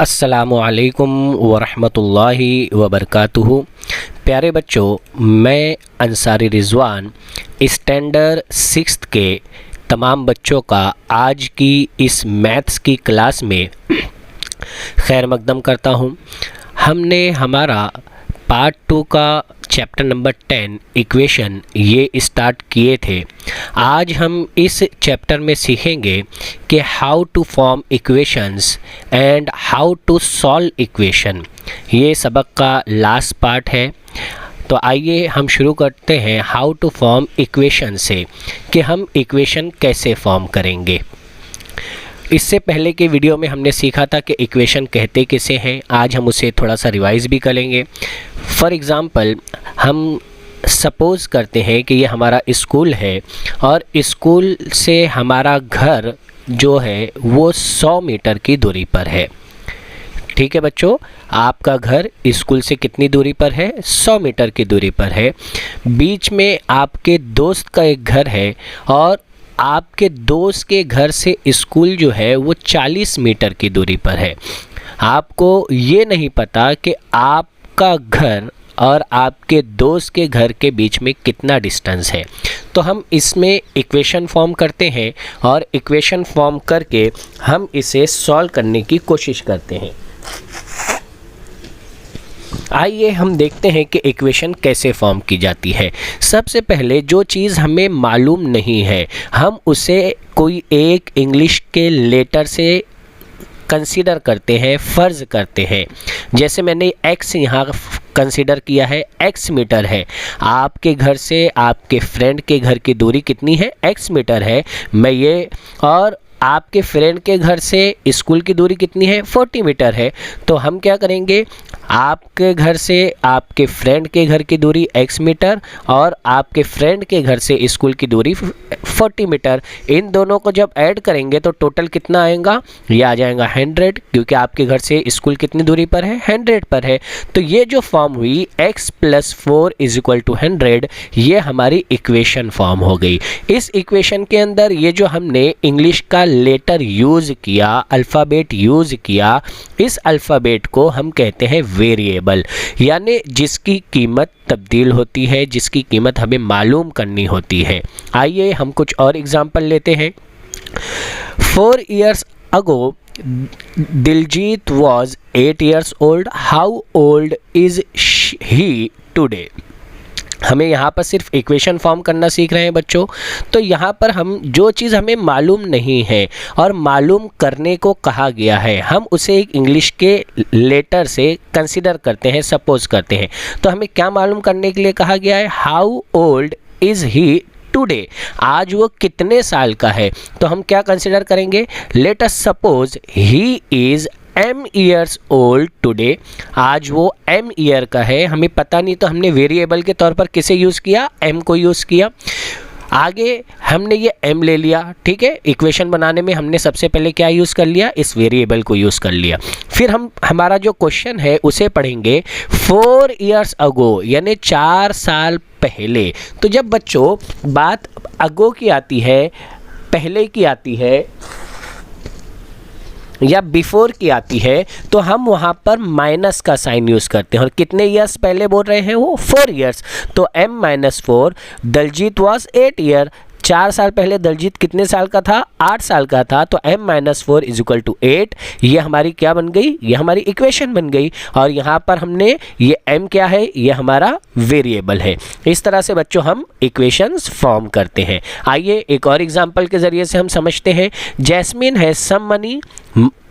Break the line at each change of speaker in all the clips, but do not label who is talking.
अस्सलामुअलैकुम वरहमतुल्लाहि वबरकातुहू। प्यारे बच्चों, मैं अंसारी रिज़वान स्टैंडर्ड 6th के तमाम बच्चों का आज की इस मैथ्स की क्लास में खैर मकदम करता हूँ। हमने हमारा पार्ट 2 का चैप्टर नंबर 10 इक्वेशन ये स्टार्ट किए थे। आज हम इस चैप्टर में सीखेंगे कि how to form equations and how to solve equation. ये सबक का लास्ट पार्ट है। तो आइए हम शुरू करते हैं हाउ टू फॉर्म इक्वेशन से, कि हम इक्वेशन कैसे फॉर्म करेंगे। इससे पहले के वीडियो में हमने सीखा था कि इक्वेशन कहते किसे हैं। आज हम उसे थोड़ा सा रिवाइज़ भी करेंगे। फॉर एग्ज़ाम्पल, हम सपोज़ करते हैं कि ये हमारा स्कूल है और स्कूल से हमारा घर जो है वो 100 मीटर की दूरी पर है। ठीक है बच्चों, आपका घर स्कूल से कितनी दूरी पर है? 100 मीटर की दूरी पर है। बीच में आपके दोस्त का एक घर है और आपके दोस्त के घर से स्कूल जो है वो 40 मीटर की दूरी पर है। आपको ये नहीं पता कि आपका घर और आपके दोस्त के घर के बीच में कितना डिस्टेंस है। तो हम इसमें इक्वेशन फॉर्म करते हैं और इक्वेशन फॉर्म करके हम इसे सॉल्व करने की कोशिश करते हैं। आइए हम देखते हैं कि इक्वेशन कैसे फॉर्म की जाती है। सबसे पहले जो चीज़ हमें मालूम नहीं है, हम उसे कोई एक इंग्लिश के लेटर से कंसीडर करते हैं, फ़र्ज़ करते हैं। जैसे मैंने x यहाँ कंसीडर किया है, x मीटर है। आपके घर से आपके फ्रेंड के घर की दूरी कितनी है? x मीटर है। मैं ये और आपके फ्रेंड के घर से स्कूल की दूरी कितनी है? 40 मीटर है। तो हम क्या करेंगे, आपके घर से आपके फ्रेंड के घर की दूरी x मीटर और आपके फ्रेंड के घर से स्कूल की दूरी 40 मीटर, इन दोनों को जब ऐड करेंगे तो टोटल कितना आएगा? ये आ जाएगा 100, क्योंकि आपके घर से स्कूल कितनी दूरी पर है? 100 पर है। तो ये जो फॉर्म हुई x + 4 = 100, ये हमारी इक्वेशन फॉर्म हो गई। इस इक्वेशन के अंदर ये जो हमने इंग्लिश का लेटर यूज़ किया, अल्फ़ाबेट यूज़ किया, इस अल्फ़ाबेट को हम कहते हैं वेरिएबल, यानी जिसकी कीमत तब्दील होती है, जिसकी कीमत हमें मालूम करनी होती है। आइए हम कुछ और एग्जांपल लेते हैं। 4 years ago Diljit was 8 years old. How old is he today? हमें यहाँ पर सिर्फ इक्वेशन फॉर्म करना सीख रहे हैं बच्चों। तो यहाँ पर हम जो चीज़ हमें मालूम नहीं है और मालूम करने को कहा गया है, हम उसे एक इंग्लिश के लेटर से कंसीडर करते हैं, सपोज करते हैं। तो हमें क्या मालूम करने के लिए कहा गया है? How old is he today, आज वो कितने साल का है। तो हम क्या कंसीडर करेंगे? Let us suppose he is m years old today, आज वो m ईयर का है। हमें पता नहीं तो हमने वेरिएबल के तौर पर किसे यूज़ किया? m को यूज़ किया। आगे हमने ये m ले लिया, ठीक है। इक्वेशन बनाने में हमने सबसे पहले क्या यूज़ कर लिया? इस वेरिएबल को यूज़ कर लिया। फिर हम हमारा जो क्वेश्चन है उसे पढ़ेंगे 4 years ago, यानी 4 साल पहले। तो जब बच्चों बात अगो की आती है, पहले की आती है या बिफोर की आती है, तो हम वहाँ पर माइनस का साइन यूज़ करते हैं। और कितने ईयर्स पहले बोल रहे हैं? वो 4 years। तो m - 4, दलजीत वॉज 8 year, 4 साल पहले दलजीत कितने साल का था? 8 साल का था। तो m - 4 = 8। ये हमारी क्या बन गई? ये हमारी इक्वेशन बन गई। और यहाँ पर हमने ये m क्या है? ये हमारा वेरिएबल है। इस तरह से बच्चों हम इक्वेशंस फॉर्म करते हैं। आइए एक और एग्जांपल के ज़रिए से हम समझते हैं। जैस्मिन है सम मनी,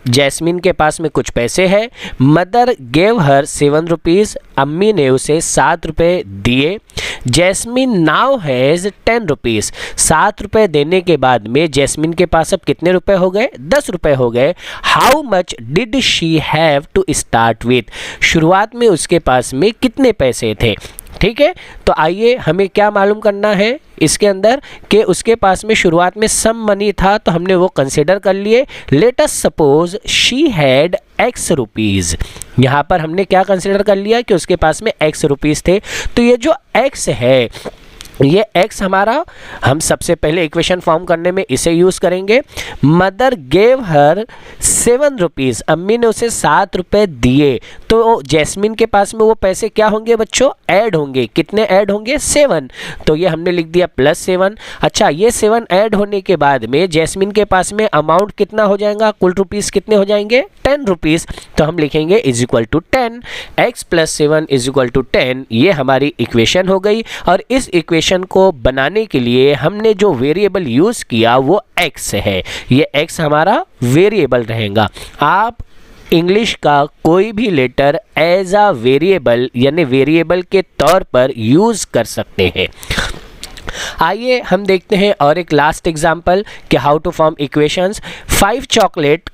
जैस्मिन के पास में कुछ पैसे हैं। मदर गेव हर 7 रुपीज़, अम्मी ने उसे 7 रुपये दिए। जैस्मिन नाउ हैज़ 10 रुपीज़, 7 रुपये देने के बाद में जैस्मिन के पास अब कितने रुपए हो गए? 10 रुपये हो गए। How much did she have to start with, शुरुआत में उसके पास में कितने पैसे थे? ठीक है। तो आइए हमें क्या मालूम करना है इसके अंदर, कि उसके पास में शुरुआत में सम मनी था, तो हमने वो कंसिडर कर लिए। Let us suppose she had x rupees, यहाँ पर हमने क्या कंसिडर कर लिया कि उसके पास में x रुपीज़ थे। तो ये जो x है ये x हमारा, हम सबसे पहले इक्वेशन फॉर्म करने में इसे यूज़ करेंगे। मदर गेव हर 7 रुपीज़, अम्मी ने उसे 7 रुपये दिए, तो जैस्मिन के पास में वो पैसे क्या होंगे बच्चों, ऐड होंगे। कितने ऐड होंगे, 7, तो ये हमने लिख दिया +7। अच्छा, ये 7 ऐड होने के बाद में जैस्मिन के पास में अमाउंट कितना हो जाएगा, कुल रुपीज़ कितने हो जाएंगे, 10 रुपीज़, तो हम लिखेंगे =10, x + 7 =10। ये हमारी इक्वेशन हो गई। और इस इक्वेशन को बनाने के लिए हमने जो वेरिएबल यूज़ किया वो x है। ये x हमारा वेरिएबल रहेगा। आप इंग्लिश का कोई भी लेटर एज अ वेरिएबल यानी वेरिएबल के तौर पर यूज़ कर सकते हैं। आइए हम देखते हैं और एक लास्ट एग्जाम्पल कि how to form equations. 5 chocolate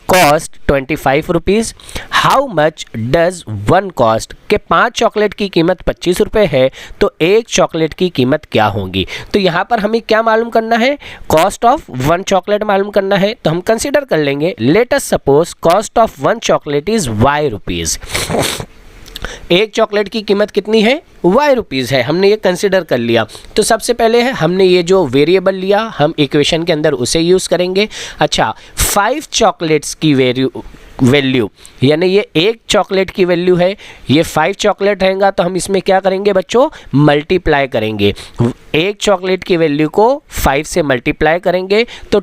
cost 25 rupees, how much does 1 cost, के 5 चॉकलेट की कीमत 25 रुपये है, तो एक चॉकलेट की कीमत क्या होगी। तो यहाँ पर हमें क्या मालूम करना है, कॉस्ट ऑफ 1 चॉकलेट मालूम करना है। तो हम कंसीडर कर लेंगे, let us suppose cost of 1 chocolate is y rupees. एक चॉकलेट की कीमत कितनी है, y रुपीज़ है, हमने ये कंसिडर कर लिया। तो सबसे पहले है हमने ये जो वेरिएबल लिया हम इक्वेशन के अंदर उसे यूज़ करेंगे। अच्छा, 5 चॉकलेट्स की वैल्यू यानी ये एक चॉकलेट की वैल्यू है, ये 5 चॉकलेट रहेगा, तो हम इसमें क्या करेंगे बच्चों, मल्टीप्लाई करेंगे। एक चॉकलेट की वैल्यू को 5 से मल्टीप्लाई करेंगे तो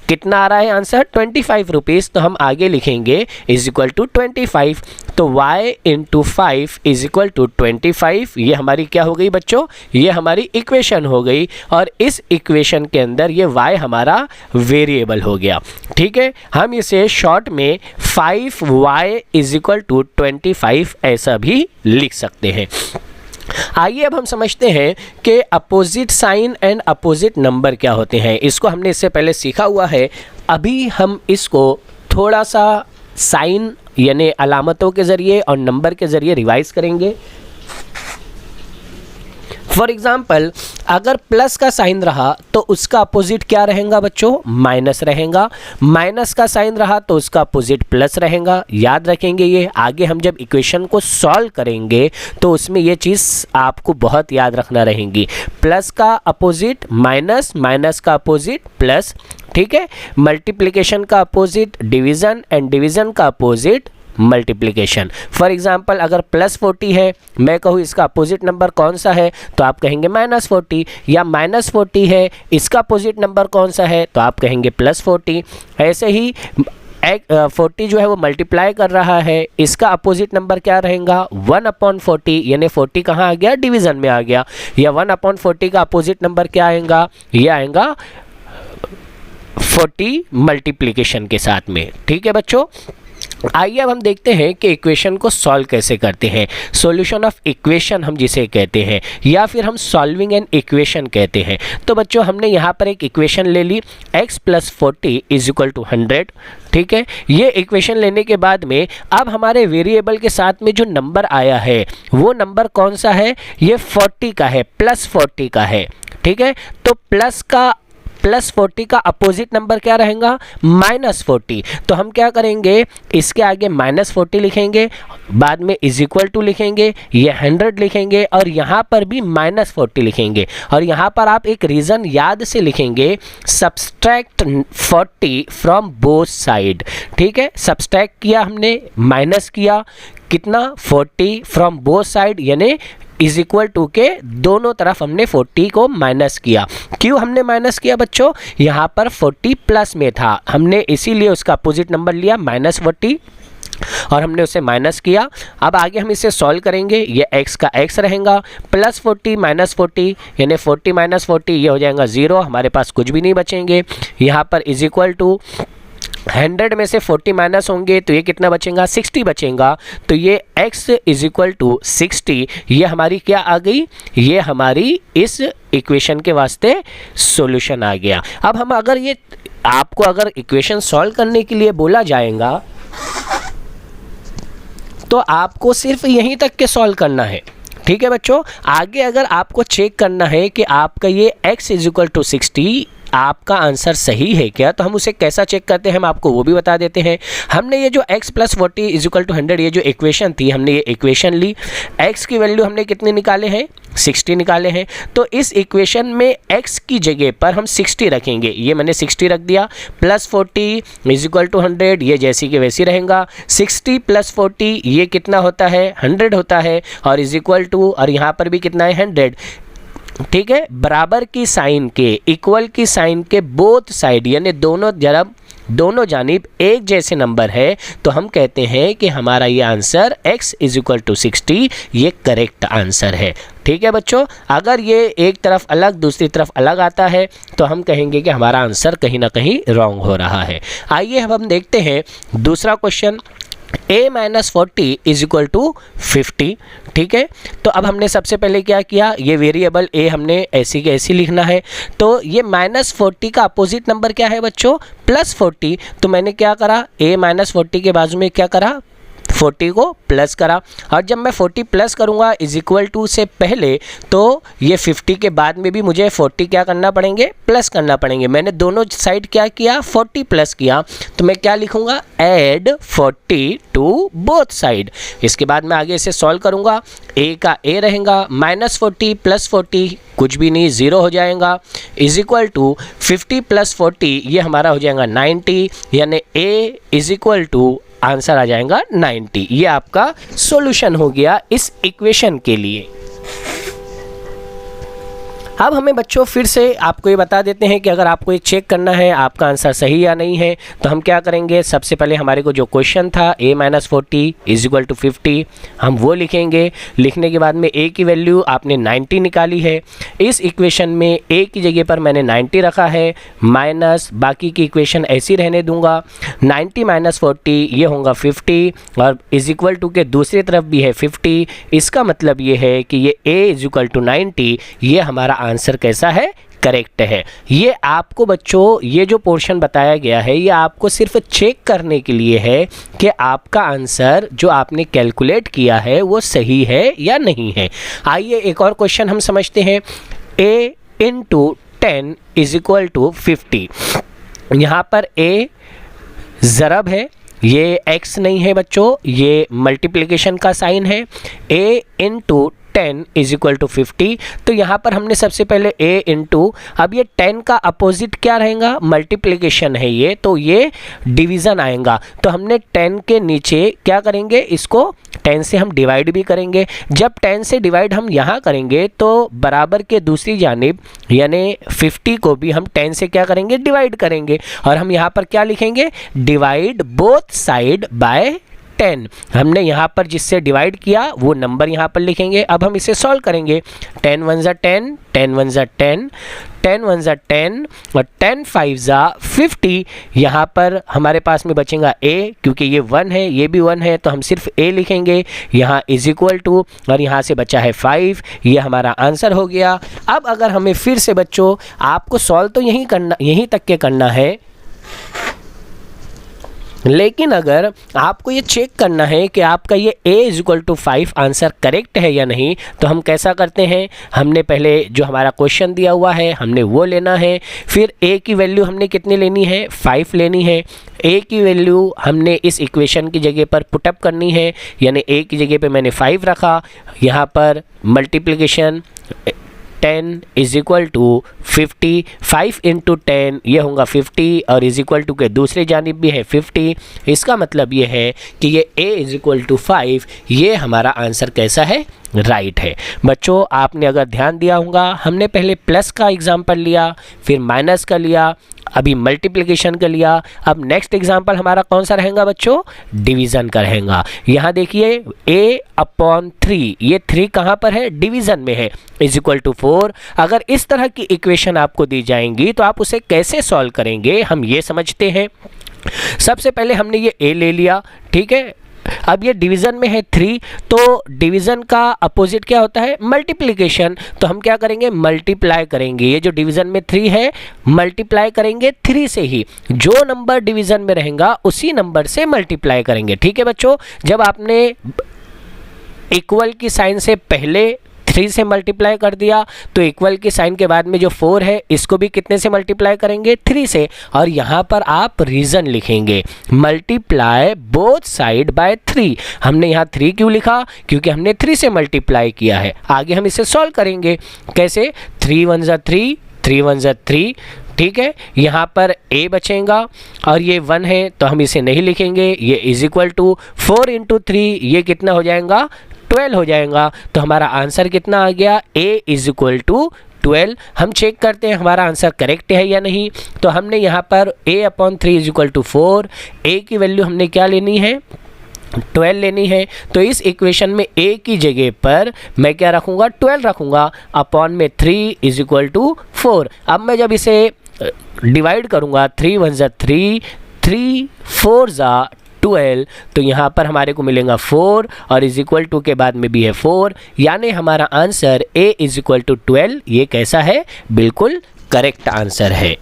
कितना आ रहा है आंसर, 25 रुपीज़। तो हम आगे लिखेंगे =25, तो y × 5 = 25। ये हमारी क्या हो गई बच्चों, ये हमारी इक्वेशन हो गई। और इस इक्वेशन के अंदर ये y हमारा वेरिएबल हो गया। ठीक है, हम इसे शॉर्ट में 5y = 25 ऐसा भी लिख सकते हैं। आइए अब हम समझते हैं कि opposite sign and opposite number क्या होते हैं। इसको हमने इससे पहले सीखा हुआ है, अभी हम इसको थोड़ा सा साइन यानी अलामतों के ज़रिए और नंबर के ज़रिए रिवाइज करेंगे। फॉर एग्ज़ाम्पल, अगर प्लस का साइन रहा तो उसका अपोजिट क्या रहेगा बच्चों, माइनस रहेगा। माइनस का साइन रहा तो उसका अपोजिट प्लस रहेगा। याद रखेंगे ये, आगे हम जब इक्वेशन को सॉल्व करेंगे तो उसमें ये चीज़ आपको बहुत याद रखना रहेगी। प्लस का अपोजिट माइनस, माइनस का अपोजिट प्लस। ठीक है, मल्टीप्लिकेशन का अपोजिट डिवीज़न एंड डिवीज़न का अपोजिट मल्टीप्लिकेशन। फॉर एग्जाम्पल, अगर +40 है, मैं कहूँ इसका अपोजिट नंबर कौन सा है, तो आप कहेंगे -40, या -40 है, इसका अपोजिट नंबर कौन सा है, तो आप कहेंगे +40। ऐसे ही 40 जो है वो मल्टीप्लाई कर रहा है, इसका अपोजिट नंबर क्या रहेगा, 1/40, यानी 40 कहाँ आ गया, डिवीज़न में आ गया। या 1/40 का अपोजिट नंबर क्या आएगा, ये आएगा 40 मल्टीप्लिकेशन के साथ में। ठीक है बच्चों, आइए अब हम देखते हैं कि इक्वेशन को सॉल्व कैसे करते हैं। सॉल्यूशन ऑफ इक्वेशन हम जिसे कहते हैं, या फिर हम सॉल्विंग एन इक्वेशन कहते हैं। तो बच्चों हमने यहाँ पर एक इक्वेशन ले ली, x + 40 = 100। ठीक है, ये इक्वेशन लेने के बाद में अब हमारे वेरिएबल के साथ में जो नंबर आया है वो नंबर कौन सा है, ये 40 का है, +40 का है। ठीक है, तो +40 का अपोजिट नंबर क्या रहेगा, -40। तो हम क्या करेंगे, इसके आगे -40 लिखेंगे, बाद में = लिखेंगे, ये 100 लिखेंगे और यहाँ पर भी -40 लिखेंगे। और यहाँ पर आप एक रीज़न याद से लिखेंगे, सब्सट्रैक्ट 40 फ्रॉम बोथ साइड। ठीक है, सब्सट्रैक्ट किया हमने, माइनस किया, कितना, 40 फ्रॉम बोथ साइड, यानी = के दोनों तरफ हमने 40 को माइनस किया। क्यों हमने माइनस किया बच्चों, यहाँ पर 40 प्लस में था, हमने इसीलिए उसका अपोजिट नंबर लिया -40 और हमने उसे माइनस किया। अब आगे हम इसे सॉल्व करेंगे, ये x का x रहेगा, +40 -40 यानी 40 - 40, ये हो जाएगा 0, हमारे पास कुछ भी नहीं बचेंगे। यहाँ पर = 100 में से 40 माइनस होंगे तो ये कितना बचेगा, 60 बचेगा। तो ये x = 60, ये हमारी क्या आ गई, ये हमारी इस इक्वेशन के वास्ते सॉल्यूशन आ गया। अब हम अगर ये आपको अगर इक्वेशन सॉल्व करने के लिए बोला जाएगा तो आपको सिर्फ यहीं तक के सॉल्व करना है। ठीक है बच्चों, आगे अगर आपको चेक करना है कि आपका ये x = 60 आपका आंसर सही है क्या, तो हम उसे कैसा चेक करते हैं हम आपको वो भी बता देते हैं। हमने ये जो x + 40 = 100 ये जो इक्वेशन थी, हमने ये इक्वेशन ली, x की वैल्यू हमने कितने निकाले हैं, 60 निकाले हैं। तो इस इक्वेशन में x की जगह पर हम 60 रखेंगे, ये मैंने 60 रख दिया, +40 = 100, ये जैसी कि वैसी रहेगा। 60 + 40 ये कितना होता है, 100 होता है, और = और यहाँ पर भी कितना है, 100। ठीक है, बराबर की साइन के, इक्वल की साइन के बोथ साइड यानी दोनों जानिब एक जैसे नंबर है, तो हम कहते हैं कि हमारा ये आंसर x = 60 ये करेक्ट आंसर है। ठीक है बच्चों, अगर ये एक तरफ अलग दूसरी तरफ अलग आता है तो हम कहेंगे कि हमारा आंसर कहीं ना कहीं रॉन्ग हो रहा है। आइए अब हम देखते हैं दूसरा क्वेश्चन, a - 40 = 50। ठीक है, तो अब हमने सबसे पहले क्या किया, ये वेरिएबल a हमने ऐसी के ऐसी लिखना है। तो ये -40 का अपोजिट नंबर क्या है बच्चों, +40। तो मैंने क्या करा, a - 40 के बाजू में क्या करा, 40 को प्लस करा, और जब मैं 40 प्लस करूँगा = से पहले, तो ये 50 के बाद में भी मुझे 40 क्या करना पड़ेंगे, प्लस करना पड़ेंगे। मैंने दोनों साइड क्या किया, 40 प्लस किया, तो मैं क्या लिखूँगा, ऐड 40 टू बोथ साइड। इसके बाद मैं आगे इसे सॉल्व करूँगा, a का a रहेगा, -40 + 40 कुछ भी नहीं, 0 हो जाएगा, = 50 + 40 ये हमारा हो जाएगा 90, यानी a आंसर आ जाएगा 90। ये आपका सॉल्यूशन हो गया इस इक्वेशन के लिए। अब हमें बच्चों फिर से आपको ये बता देते हैं कि अगर आपको ये चेक करना है आपका आंसर सही या नहीं है, तो हम क्या करेंगे, सबसे पहले हमारे को जो क्वेश्चन था a - 40 = 50 हम वो लिखेंगे। लिखने के बाद में a की वैल्यू आपने 90 निकाली है, इस इक्वेशन में a की जगह पर मैंने 90 रखा है, माइनस बाकी की इक्वेशन ऐसी रहने दूंगा, 90 - 40 ये होगा 50, और = के दूसरी तरफ भी है 50। इसका मतलब ये है कि ये a = 90 ये हमारा आंसर कैसा है, करेक्ट है। ये आपको बच्चों ये जो पोर्शन बताया गया है ये आपको सिर्फ चेक करने के लिए है कि आपका आंसर जो आपने कैलकुलेट किया है वो सही है या नहीं है। आइए एक और क्वेश्चन हम समझते हैं, a × 10 = 50। यहाँ पर a ज़रब है, ये x नहीं है बच्चों, ये मल्टीप्लिकेशन का साइन है। a × 10 = 50, तो यहाँ पर हमने सबसे पहले a अब ये 10 का अपोजिट क्या रहेगा, मल्टीप्लिकेशन है ये, तो ये डिवीज़न आएगा। तो हमने 10 के नीचे क्या करेंगे, इसको 10 से हम डिवाइड भी करेंगे। जब 10 से डिवाइड हम यहाँ करेंगे तो बराबर के दूसरी जानिब यानी 50 को भी हम 10 से क्या करेंगे, डिवाइड करेंगे, और हम यहाँ पर क्या लिखेंगे, डिवाइड बोथ साइड बाय 10। हमने यहाँ पर जिससे डिवाइड किया वो नंबर यहाँ पर लिखेंगे। अब हम इसे सॉल्व करेंगे, 10 × 1 = 10, 10 × 1 = 10, 10 × 1 = 10 और 10 × 5 = 50। यहाँ पर हमारे पास में बचेगा a, क्योंकि ये 1 है ये भी 1 है तो हम सिर्फ a लिखेंगे, यहाँ = और यहाँ से बचा है 5, ये हमारा आंसर हो गया। अब अगर हमें फिर से बच्चों आपको सॉल्व तो यहीं तक के करना है, लेकिन अगर आपको ये चेक करना है कि आपका ये a = 5 आंसर करेक्ट है या नहीं, तो हम कैसा करते हैं, हमने पहले जो हमारा क्वेश्चन दिया हुआ है हमने वो लेना है, फिर a की वैल्यू हमने कितनी लेनी है, 5 लेनी है। a की वैल्यू हमने इस इक्वेशन की जगह पर पुटअप करनी है, यानी a की जगह पे मैंने 5 रखा, यहाँ पर मल्टीप्लिकेशन 10 = 50, 5 × 10 ये होगा 50, और = के दूसरी जानिब भी है 50। इसका मतलब ये है कि ये a = 5 ये हमारा आंसर कैसा है, राइट है। बच्चों आपने अगर ध्यान दिया होगा हमने पहले प्लस का एग्जाम्पल लिया, फिर माइनस का लिया, अभी मल्टीप्लिकेशन का लिया। अब नेक्स्ट एग्जाम्पल हमारा कौन सा रहेगा बच्चों, डिवीज़न का रहेगा। यहाँ देखिए a/3, ये 3 कहाँ पर है, डिवीज़न में है, = 4। अगर इस तरह की इक्वेशन आपको दी जाएंगी तो आप उसे कैसे सॉल्व करेंगे, हम ये समझते हैं। सबसे पहले हमने ये a ले लिया, ठीक है। अब ये डिवीज़न में है 3, तो डिवीज़न का अपोजिट क्या होता है, मल्टीप्लिकेशन। तो हम क्या करेंगे, मल्टीप्लाई करेंगे। ये जो डिवीज़न में 3 है मल्टीप्लाई करेंगे 3 से ही, जो नंबर डिवीज़न में रहेगा उसी नंबर से मल्टीप्लाई करेंगे। ठीक है बच्चों, जब आपने इक्वल की साइन से पहले 3 से मल्टीप्लाई कर दिया तो इक्वल के साइन के बाद में जो 4 है इसको भी कितने से मल्टीप्लाई करेंगे, 3 से। और यहाँ पर आप रीज़न लिखेंगे, मल्टीप्लाई बोथ साइड बाय 3। हमने यहाँ 3 क्यों लिखा, क्योंकि हमने 3 से मल्टीप्लाई किया है। आगे हम इसे सॉल्व करेंगे, कैसे, 3 1 ज़ा 3, 3 1 ज़ा 3, ठीक है। यहाँ पर a बचेगा और ये 1 है तो हम इसे नहीं लिखेंगे, ये इज इक्वल टू 4 इंटू 3, ये कितना हो जाएगा, 12 हो जाएगा। तो हमारा आंसर कितना आ गया, a इज इक्वल टू 12। हम चेक करते हैं हमारा आंसर करेक्ट है या नहीं। तो हमने यहाँ पर a/3 is equal to 4, a की वैल्यू हमने क्या लेनी है, 12 लेनी है। तो इस इक्वेशन में a की जगह पर मैं क्या रखूँगा, 12 रखूँगा, अपॉन में 3 इज इक्वल टू 4। अब मैं जब इसे डिवाइड करूँगा, 3 1 ज़ा 3, 3 4 ज़ा 12, तो यहाँ पर हमारे को मिलेगा 4 और इज इक्वल टू के बाद में भी है 4, यानी हमारा answer a is equal to 12। ये कैसा है, बिल्कुल करेक्ट आंसर है।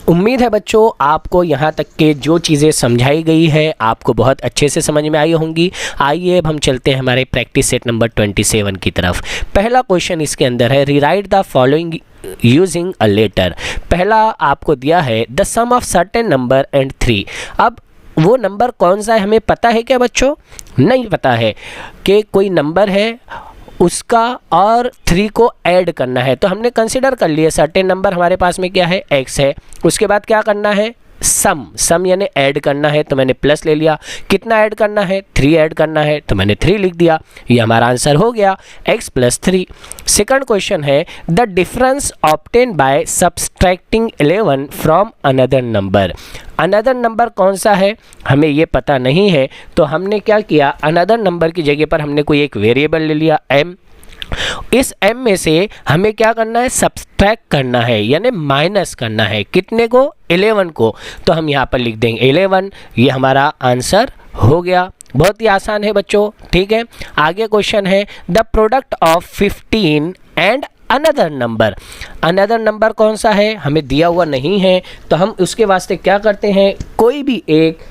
उम्मीद है बच्चों आपको यहाँ तक के जो चीज़ें समझाई गई है आपको बहुत अच्छे से समझ में आई होंगी। आइए अब हम चलते हैं हमारे प्रैक्टिस सेट नंबर 27 की तरफ। पहला क्वेश्चन इसके अंदर है, rewrite the following using a letter. पहला आपको दिया है the sum of certain number and 3। अब वो नंबर कौन सा है हमें पता है क्या बच्चों, नहीं पता है कि कोई नंबर है उसका और 3 को ऐड करना है। तो हमने कंसिडर कर लिया सर्टेन नंबर हमारे पास में क्या है, x है। उसके बाद क्या करना है, सम यानी ऐड करना है, तो मैंने प्लस ले लिया। कितना ऐड करना है, 3 ऐड करना है, तो मैंने 3 लिख दिया। ये हमारा आंसर हो गया x + 3। सेकंड क्वेश्चन है the difference obtain bye subtracting 11 from another number. Another number कौन सा है हमें ये पता नहीं है, तो हमने क्या किया, अनदर नंबर की जगह पर हमने कोई एक वेरिएबल ले लिया m। इस m में से हमें क्या करना है, सब्सट्रैक्ट करना है, यानी माइनस करना है। कितने को, 11 को। तो हम यहाँ पर लिख देंगे 11। ये हमारा आंसर हो गया। बहुत ही आसान है बच्चों, ठीक है। आगे क्वेश्चन है the product of 15 and another number. Another number कौन सा है हमें दिया हुआ नहीं है, तो हम उसके वास्ते क्या करते हैं, कोई भी एक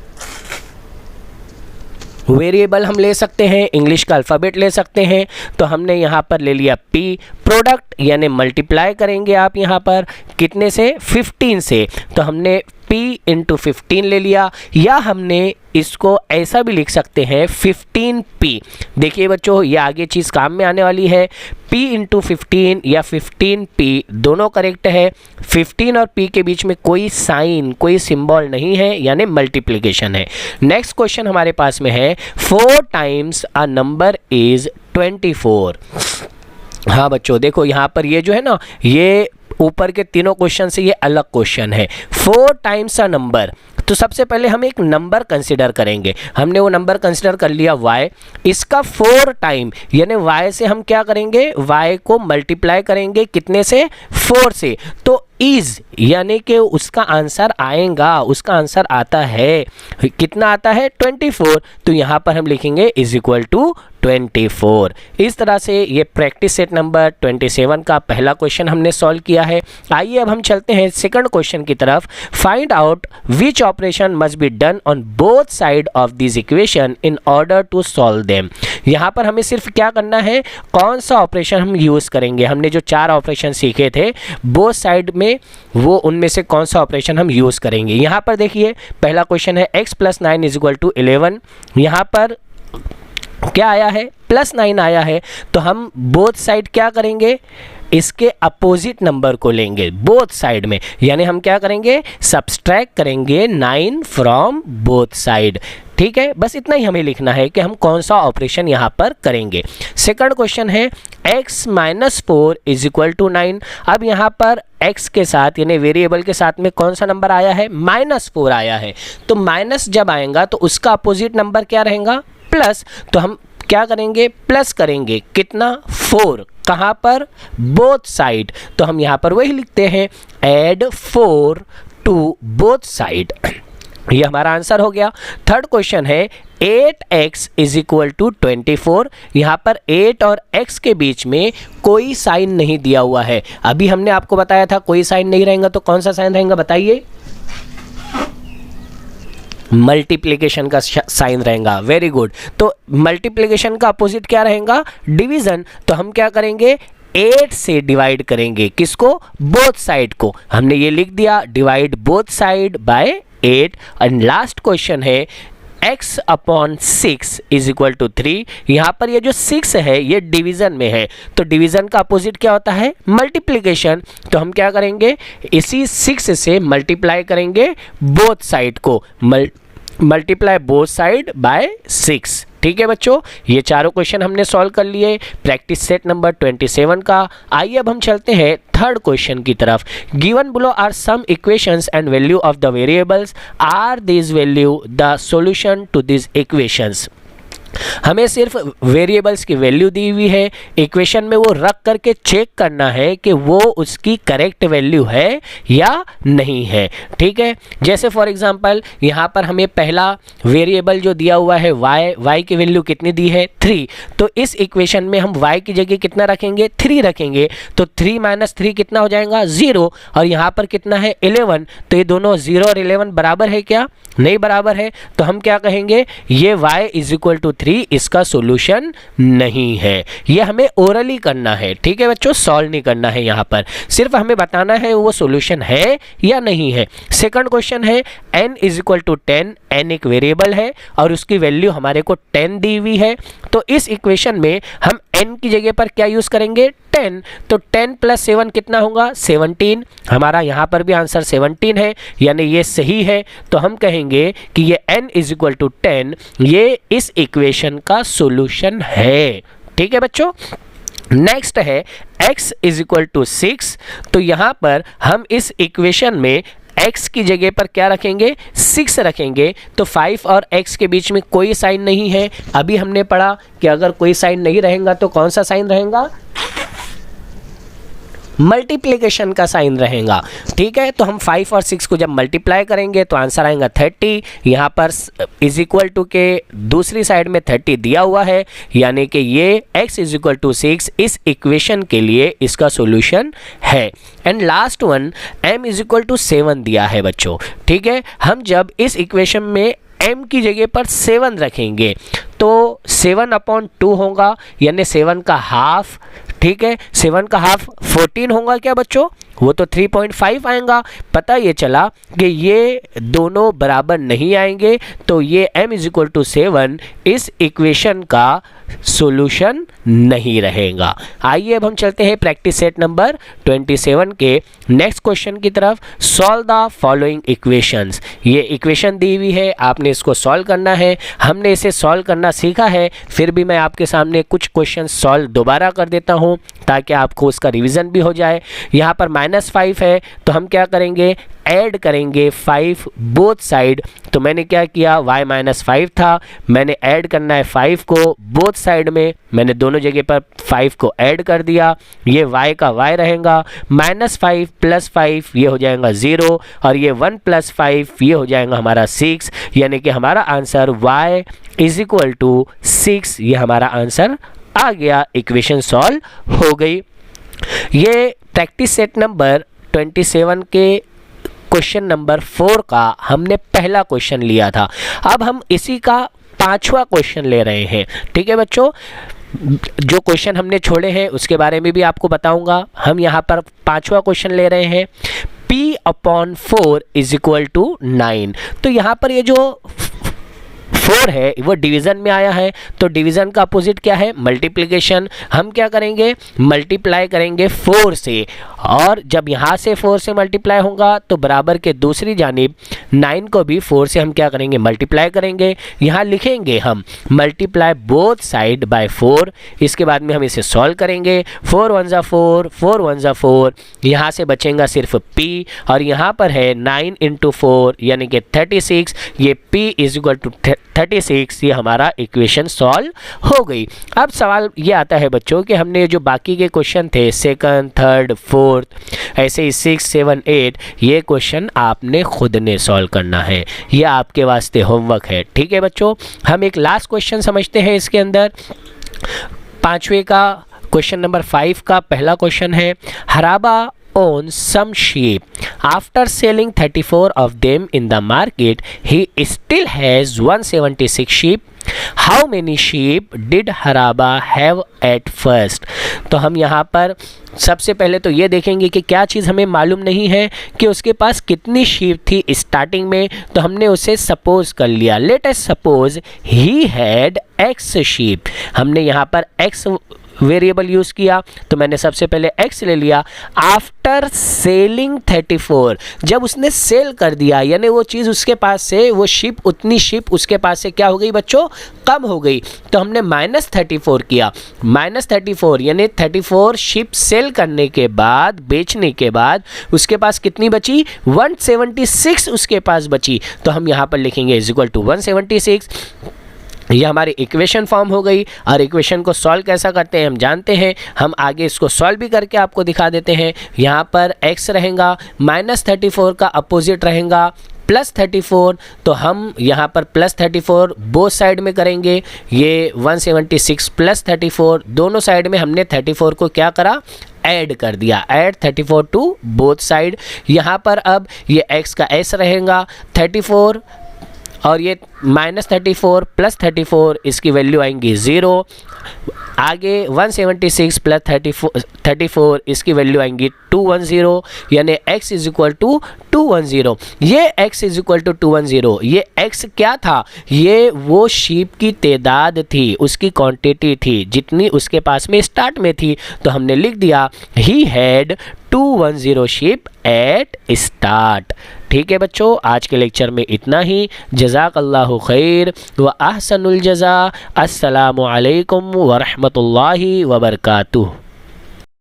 वेरिएबल हम ले सकते हैं, इंग्लिश का अल्फ़ाबेट ले सकते हैं। तो हमने यहाँ पर ले लिया p, प्रोडक्ट यानी मल्टीप्लाई करेंगे आप यहाँ पर कितने से, 15 से। तो हमने p इंटू 15 ले लिया, या हमने इसको ऐसा भी लिख सकते हैं 15p। देखिए बच्चों ये आगे चीज़ काम में आने वाली है। p इंटू 15 या 15p दोनों करेक्ट है। 15 और p के बीच में कोई साइन, कोई सिंबल नहीं है, यानी मल्टीप्लिकेशन है। नेक्स्ट क्वेश्चन हमारे पास में है 4 टाइम्स अ नंबर इज 24। हाँ बच्चों देखो यहाँ पर ये जो है ना, ये ऊपर के तीनों क्वेश्चन से ये अलग क्वेश्चन है। 4 टाइम्स अ नंबर, तो सबसे पहले हम एक नंबर कंसिडर करेंगे। हमने वो नंबर कंसिडर कर लिया y, इसका 4 टाइम यानी y से हम क्या करेंगे, y को मल्टीप्लाई करेंगे कितने से, 4 से। तो इज यानी कि उसका आंसर आएगा, उसका आंसर आता है, कितना आता है, 24। तो यहाँ पर हम लिखेंगे इज इक्वल टू 24। इस तरह से ये प्रैक्टिस सेट नंबर 27 का पहला क्वेश्चन हमने सॉल्व किया है। आइए अब हम चलते हैं सेकंड क्वेश्चन की तरफ। Find out which operation must be done on both side of this equation in order to solve them. यहाँ पर हमें सिर्फ क्या करना है, कौन सा ऑपरेशन हम यूज़ करेंगे। हमने जो 4 ऑपरेशन सीखे थे बोथ साइड में, वो उनमें से कौन सा ऑपरेशन हम यूज़ करेंगे। यहाँ पर देखिए पहला क्वेश्चन है x + 9 इज इक्वल टू 11। यहाँ पर क्या आया है, +9 आया है। तो हम बोथ साइड क्या करेंगे, इसके अपोजिट नंबर को लेंगे बोथ साइड में, यानी हम क्या करेंगे, सब्सट्रैक्ट करेंगे 9 फ्रॉम बोथ साइड। ठीक है, बस इतना ही हमें लिखना है कि हम कौन सा ऑपरेशन यहाँ पर करेंगे। सेकंड क्वेश्चन है x - 4 इज इक्वल टू 9। अब यहाँ पर x के साथ यानी वेरिएबल के साथ में कौन सा नंबर आया है, -4 आया है। तो माइनस जब आएगा तो उसका अपोजिट नंबर क्या रहेगा, प्लस। तो हम क्या करेंगे, प्लस करेंगे कितना, 4। कहाँ पर, बोथ साइड। तो हम यहाँ पर वही लिखते हैं ऐड 4 टू बोथ साइड। ये हमारा आंसर हो गया। थर्ड क्वेश्चन है 8x इज इक्वल टू 24। यहाँ पर 8 और x के बीच में कोई साइन नहीं दिया हुआ है। अभी हमने आपको बताया था कोई साइन नहीं रहेगा, तो कौन सा साइन रहेगा बताइए। मल्टीप्लिकेशन का साइन रहेगा। Very good. तो मल्टीप्लिकेशन का अपोजिट क्या रहेगा? डिवीजन। तो हम क्या करेंगे? 8 से डिवाइड करेंगे। किसको? बोथ साइड को। हमने ये लिख दिया, divide both side by 8। And last question है x upon 6 is equal to 3। यहाँ पर ये जो 6 है ये डिवीजन में है, तो डिवीजन का अपोजिट क्या होता है? मल्टीप्लिकेशन। तो हम क्या करेंगे? इसी 6 से मल्टीप्लाई करेंगे बोथ साइड को, मल्टीप्लाई बोथ साइड बाय 6। ठीक है बच्चों, ये चारों क्वेश्चन हमने सॉल्व कर लिए प्रैक्टिस सेट नंबर 27 का। आइए अब हम चलते हैं थर्ड क्वेश्चन की तरफ। Given below are some equations and value of the variables, are this value the solution to this equations. हमें सिर्फ वेरिएबल्स की वैल्यू दी हुई है, इक्वेशन में वो रख करके चेक करना है कि वो उसकी करेक्ट वैल्यू है या नहीं है। ठीक है, जैसे फॉर एग्जांपल यहाँ पर हमें पहला वेरिएबल जो दिया हुआ है y की वैल्यू कितनी दी है? 3। तो इस इक्वेशन में हम y की जगह कितना रखेंगे? 3 रखेंगे। तो 3 माइनस 3 कितना हो जाएगा? 0। और यहाँ पर कितना है? 11। तो ये दोनों 0 और 11 बराबर है क्या? नहीं बराबर है। तो हम क्या कहेंगे? ये y इज इक्वल टू 3 इसका सॉल्यूशन नहीं है। ये हमें ओरली करना है। ठीक है बच्चों, सॉल्व नहीं करना है, यहाँ पर सिर्फ हमें बताना है वो सॉल्यूशन है या नहीं है। सेकंड क्वेश्चन है n is equal to 10। n एक वेरिएबल है और उसकी वैल्यू हमारे को 10 दी हुई है। तो इस इक्वेशन में हम n की जगह पर क्या यूज करेंगे? 10। तो 10 प्लस 7 कितना होगा? 17। हमारा यहाँ पर भी आंसर 17 है, यानी ये सही है। तो हम कहेंगे कि ये n इज इक्वल टू 10 ये इस इक्वेशन का सॉल्यूशन है। ठीक है बच्चों, नेक्स्ट है x इज इक्वल टू 6। तो यहाँ पर हम इस इक्वेशन में x की जगह पर क्या रखेंगे? 6 रखेंगे। तो 5 और x के बीच में कोई साइन नहीं है। अभी हमने पढ़ा कि अगर कोई साइन नहीं रहेगा तो कौन सा साइन रहेगा? मल्टीप्लिकेशन का साइन रहेगा। ठीक है, तो हम 5 और 6 को जब मल्टीप्लाई करेंगे तो आंसर आएगा 30। यहाँ पर इज इक्वल टू के दूसरी साइड में 30 दिया हुआ है, यानी कि ये x इज इक्वल टू 6 इस इक्वेशन के लिए इसका सॉल्यूशन है। And last one m is equal to 7 दिया है बच्चों। ठीक है, हम जब इस इक्वेशन में m की जगह पर 7 रखेंगे तो 7 अपॉन 2 होगा, यानी 7 का हाफ। ठीक है, 7 का हाफ 14 होगा क्या बच्चों? वो तो 3.5 आएगा। पता ये चला कि ये दोनों बराबर नहीं आएंगे, तो ये m इज इक्वल टू 7 इस इक्वेशन का सॉल्यूशन नहीं रहेगा। आइए अब हम चलते हैं प्रैक्टिस सेट नंबर 27 के नेक्स्ट क्वेश्चन की तरफ। Solve the following equations. ये इक्वेशन दी हुई है, आपने इसको सॉल्व करना है। हमने इसे सॉल्व करना सीखा है, फिर भी मैं आपके सामने कुछ क्वेश्चन सॉल्व दोबारा कर देता हूँ ताकि आपको उसका रिवीजन भी हो जाए। यहाँ पर -5 है, तो हम क्या करेंगे? ऐड करेंगे 5 बोथ साइड। तो मैंने क्या किया? y -5 था, मैंने ऐड करना है 5 को बोथ साइड में, मैंने दोनों जगह पर 5 को ऐड कर दिया। ये y का y रहेगा, -5 + 5 ये हो जाएगा 0, और ये 1 + 5 ये हो जाएगा हमारा 6, यानी कि हमारा answer y is equal to 6 ये हमारा आंसर आ गया। इक्वेशन सॉल्व हो गई। ये प्रैक्टिस सेट नंबर 27 के क्वेश्चन नंबर 4 का हमने पहला क्वेश्चन लिया था। अब हम इसी का 5वां क्वेश्चन ले रहे हैं। ठीक है बच्चों, जो क्वेश्चन हमने छोड़े हैं उसके बारे में भी आपको बताऊंगा। हम यहाँ पर 5वां क्वेश्चन ले रहे हैं, p/4 इज इक्वल टू 9। तो यहाँ पर ये जो 4 है वो डिवीज़न में आया है, तो डिवीज़न का अपोजिट क्या है? मल्टीप्लिकेशन। हम क्या करेंगे? मल्टीप्लाई करेंगे 4 से, और जब यहाँ से 4 से मल्टीप्लाई होगा तो बराबर के दूसरी जानिब 9 को भी 4 से हम क्या करेंगे? मल्टीप्लाई करेंगे। यहाँ लिखेंगे हम मल्टीप्लाई बोथ साइड बाय 4। इसके बाद में हम इसे सॉल्व करेंगे। 4 1 ज़ा 4, 4 1 ज़ा 4, यहाँ से बचेगा सिर्फ p, और यहाँ पर है 9 × 4 यानी कि 36। ये p इज इक्वल टू 36, ये हमारा इक्वेशन सॉल्व हो गई। अब सवाल ये आता है बच्चों कि हमने जो बाकी के क्वेश्चन थे सेकंड, थर्ड, फोर्थ, ऐसे ही 6, 7, 8, ये क्वेश्चन आपने खुद ने सॉल्व करना है, ये आपके वास्ते होमवर्क है। ठीक है बच्चों, हम एक लास्ट क्वेश्चन समझते हैं इसके अंदर। 5वें का क्वेश्चन नंबर 5 का पहला क्वेश्चन है, हराबा owns some sheep. After selling 34 of them in the market, he still has 176 sheep. How many sheep did Haraba have at first? तो हम यहाँ पर सबसे पहले तो ये देखेंगे कि क्या चीज़ हमें मालूम नहीं है कि उसके पास कितनी शीप थी स्टार्टिंग में, तो हमने उसे सपोज कर लिया. Let us suppose he had x sheep. हमने यहाँ पर एक्स वेरिएबल यूज़ किया, तो मैंने सबसे पहले x ले लिया. आफ्टर सेलिंग 34, जब उसने सेल कर दिया यानी वो चीज़ उसके पास से, वो शिप, उतनी शिप उसके पास से क्या हो गई बच्चों, कम हो गई, तो हमने -34 किया. -34 यानी 34 शिप सेल करने के बाद, बेचने के बाद उसके पास कितनी बची, 176 उसके पास बची. तो हम यहाँ पर लिखेंगे इज इक्वल टू 176. ये हमारी इक्वेशन फॉर्म हो गई. और इक्वेशन को सॉल्व कैसा करते हैं हम जानते हैं, हम आगे इसको सॉल्व भी करके आपको दिखा देते हैं. यहाँ पर x रहेगा, -34 का अपोजिट रहेगा +34, तो हम यहाँ पर +34 बोथ साइड में करेंगे. ये 176 +34 दोनों साइड में हमने 34 को क्या करा, ऐड कर दिया. Add 34 to both side. यहाँ पर अब ये x का s रहेगा 34 और ये -34 +34 इसकी वैल्यू आएंगी 0. आगे 176 + 34 इसकी वैल्यू आएंगी 210 यानी x इज इक्वल टू 210. ये x इज इक्वल टू 210, ये x क्या था, ये वो शीप की तादाद थी, उसकी क्वांटिटी थी जितनी उसके पास में स्टार्ट में थी. तो हमने लिख दिया he had 210 sheep at start. ठीक है बच्चों, आज के लेक्चर में इतना ही. जज़ाकल्लाहु खैर व अहसनुल जज़ा. अस्सलामु अलैकुम व रहमतुल्लाहि व बरकातुहू.